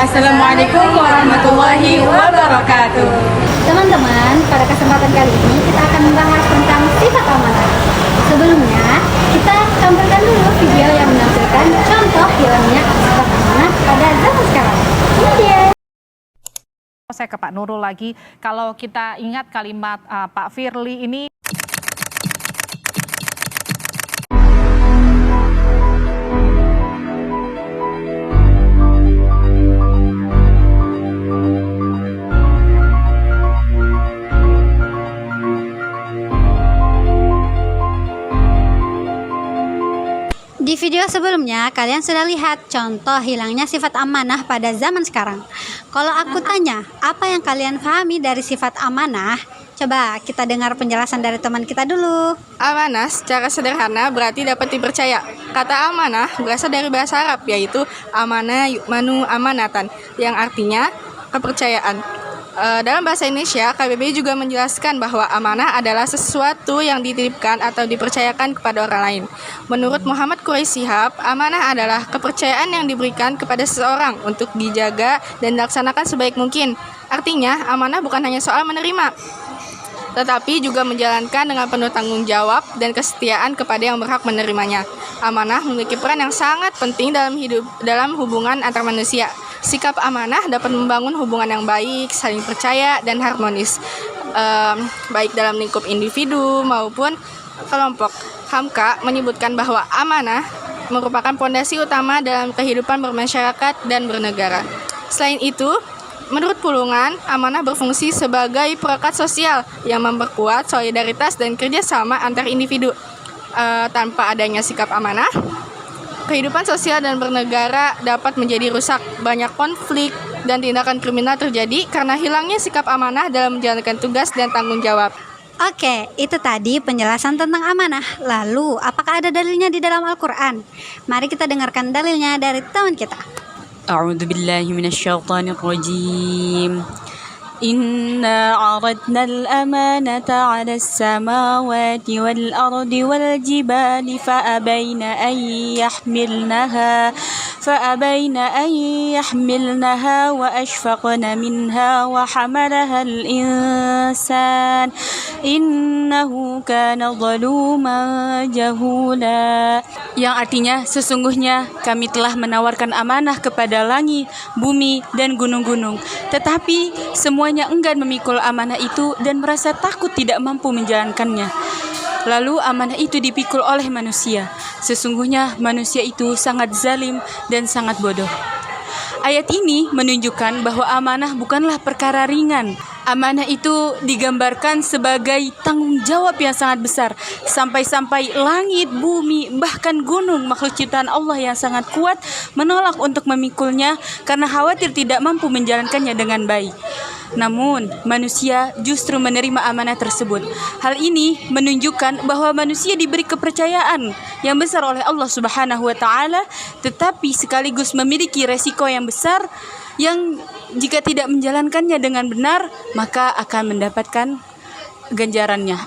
Assalamualaikum warahmatullahi wabarakatuh. Teman-teman, pada kesempatan kali ini kita akan membahas tentang sifat amanah. Sebelumnya, kita tampilkan dulu video yang menampilkan contoh hilangnya sifat amanah pada zaman sekarang. Ini dia. Saya ke Pak Nurul lagi. Kalau kita ingat kalimat Pak Firly ini, Di video sebelumnya, kalian sudah lihat contoh hilangnya sifat amanah pada zaman sekarang. Kalau aku tanya, apa yang kalian pahami dari sifat amanah? Coba kita dengar penjelasan dari teman kita dulu. Amanah secara sederhana berarti dapat dipercaya. Kata amanah berasal dari bahasa Arab, yaitu amanah yu'manu amanatan, yang artinya kepercayaan. Dalam bahasa Indonesia, KBBI juga menjelaskan bahwa amanah adalah sesuatu yang dititipkan atau dipercayakan kepada orang lain. Menurut Muhammad Quraisy Shihab, amanah adalah kepercayaan yang diberikan kepada seseorang untuk dijaga dan dilaksanakan sebaik mungkin. Artinya, amanah bukan hanya soal menerima, tetapi juga menjalankan dengan penuh tanggung jawab dan kesetiaan kepada yang berhak menerimanya. Amanah memiliki peran yang sangat penting dalam hubungan antar manusia. Sikap amanah dapat membangun hubungan yang baik, saling percaya, dan harmonis, baik dalam lingkup individu maupun kelompok. Hamka menyebutkan bahwa amanah merupakan fondasi utama dalam kehidupan bermasyarakat dan bernegara. Selain itu, menurut Pulungan, amanah berfungsi sebagai perekat sosial yang memperkuat solidaritas dan kerjasama antar individu. Tanpa adanya sikap amanah, kehidupan sosial dan bernegara dapat menjadi rusak. Banyak konflik dan tindakan kriminal terjadi karena hilangnya sikap amanah dalam menjalankan tugas dan tanggung jawab. Oke, itu tadi penjelasan tentang amanah. Lalu, apakah ada dalilnya di dalam Al-Quran? Mari kita dengarkan dalilnya dari teman kita. أعوذ بالله من الشيطان الرجيم إنا عرضنا الأمانة على السماوات والأرض والجبال فأبين أن يحملنها وأشفقن منها وحملها الإنسان إنه كان ظلوما جهولا. Yang artinya, sesungguhnya kami telah menawarkan amanah kepada langit, bumi, dan gunung-gunung. Tetapi semuanya enggan memikul amanah itu dan merasa takut tidak mampu menjalankannya. Lalu amanah itu dipikul oleh manusia. Sesungguhnya manusia itu sangat zalim dan sangat bodoh. Ayat ini menunjukkan bahwa amanah bukanlah perkara ringan. Amanah itu digambarkan sebagai tanggung jawab yang sangat besar. Sampai-sampai langit, bumi, bahkan gunung, makhluk ciptaan Allah yang sangat kuat menolak untuk memikulnya karena khawatir tidak mampu menjalankannya dengan baik. Namun, manusia justru menerima amanah tersebut. Hal ini menunjukkan bahwa manusia diberi kepercayaan yang besar oleh Allah Subhanahu wa Ta'ala, tetapi sekaligus memiliki resiko yang besar yang jika tidak menjalankannya dengan benar, maka akan mendapatkan ganjarannya.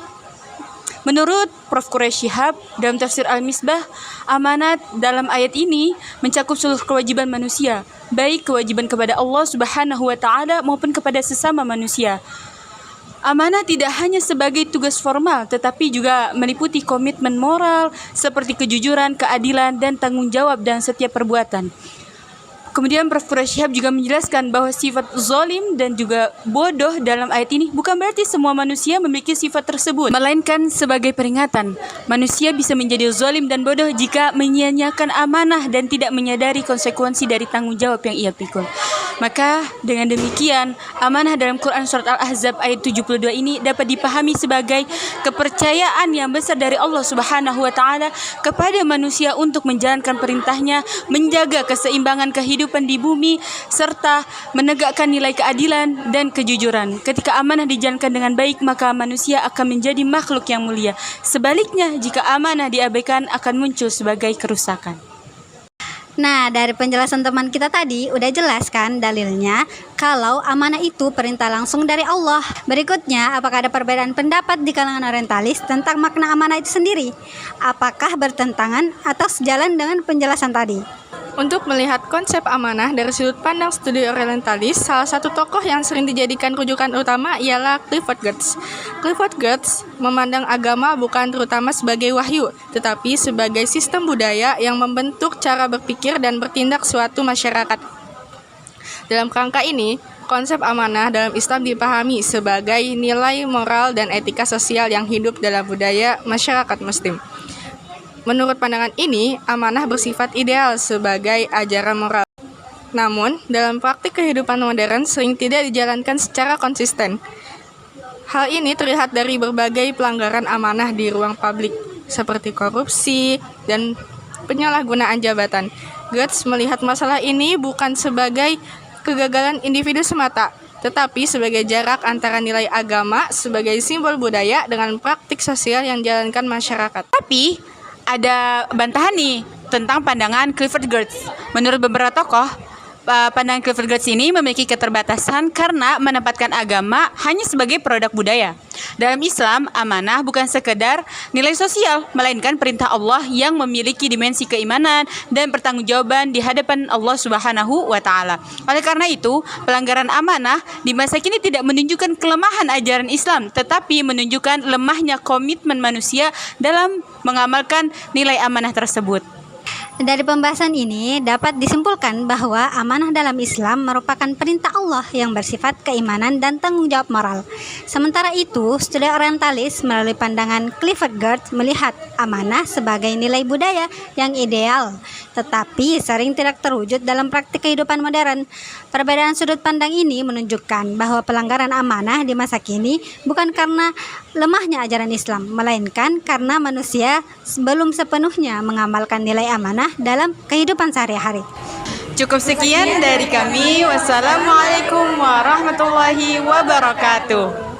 Menurut Prof. Quraisy Shihab dalam tafsir Al-Misbah, amanat dalam ayat ini mencakup seluruh kewajiban manusia, baik kewajiban kepada Allah Subhanahu wa Ta'ala maupun kepada sesama manusia. Amanah tidak hanya sebagai tugas formal, tetapi juga meliputi komitmen moral seperti kejujuran, keadilan, dan tanggung jawab dalam setiap perbuatan. Kemudian Prof. Quraisy Shihab juga menjelaskan bahwa sifat zalim dan juga bodoh dalam ayat ini bukan berarti semua manusia memiliki sifat tersebut, melainkan sebagai peringatan. Manusia bisa menjadi zalim dan bodoh jika menyia-nyiakan amanah dan tidak menyadari konsekuensi dari tanggung jawab yang ia pikul. Maka dengan demikian, amanah dalam Quran Surat Al-Ahzab ayat 72 ini dapat dipahami sebagai kepercayaan yang besar dari Allah Subhanahu wa Ta'ala kepada manusia untuk menjalankan perintahnya, menjaga keseimbangan kehidupan di bumi, serta menegakkan nilai keadilan dan kejujuran. Ketika amanah dijalankan dengan baik, maka manusia akan menjadi makhluk yang mulia. Sebaliknya, jika amanah diabaikan, akan muncul sebagai kerusakan. Nah, dari penjelasan teman kita tadi udah jelas kan dalilnya kalau amanah itu perintah langsung dari Allah. Berikutnya, apakah ada perbedaan pendapat di kalangan orientalis tentang makna amanah itu sendiri? Apakah bertentangan atau sejalan dengan penjelasan tadi? Untuk melihat konsep amanah dari sudut pandang studi orientalis, salah satu tokoh yang sering dijadikan rujukan utama ialah Clifford Geertz. Clifford Geertz memandang agama bukan terutama sebagai wahyu, tetapi sebagai sistem budaya yang membentuk cara berpikir dan bertindak suatu masyarakat. Dalam kerangka ini, konsep amanah dalam Islam dipahami sebagai nilai moral dan etika sosial yang hidup dalam budaya masyarakat Muslim. Menurut pandangan ini, amanah bersifat ideal sebagai ajaran moral. Namun, dalam praktik kehidupan modern sering tidak dijalankan secara konsisten. Hal ini terlihat dari berbagai pelanggaran amanah di ruang publik, seperti korupsi dan penyalahgunaan jabatan. Geertz melihat masalah ini bukan sebagai kegagalan individu semata, tetapi sebagai jarak antara nilai agama sebagai simbol budaya dengan praktik sosial yang dijalankan masyarakat. Tapi ada bantahan nih tentang pandangan Clifford Geertz. Menurut beberapa tokoh, pandangan Clifford Geertz ini memiliki keterbatasan karena menempatkan agama hanya sebagai produk budaya. Dalam Islam, amanah bukan sekedar nilai sosial, melainkan perintah Allah yang memiliki dimensi keimanan dan pertanggungjawaban di hadapan Allah Subhanahu wa Ta'ala. Oleh karena itu, pelanggaran amanah di masa kini tidak menunjukkan kelemahan ajaran Islam, tetapi menunjukkan lemahnya komitmen manusia dalam mengamalkan nilai amanah tersebut. Dari pembahasan ini dapat disimpulkan bahwa amanah dalam Islam merupakan perintah Allah yang bersifat keimanan dan tanggung jawab moral. Sementara itu, studi orientalis melalui pandangan Clifford Geertz melihat amanah sebagai nilai budaya yang ideal, tetapi sering tidak terwujud dalam praktik kehidupan modern. Perbedaan sudut pandang ini menunjukkan bahwa pelanggaran amanah di masa kini bukan karena lemahnya ajaran Islam, melainkan karena manusia belum sepenuhnya mengamalkan nilai amanah dalam kehidupan sehari-hari. Cukup sekian dari kami. Wassalamualaikum warahmatullahi wabarakatuh.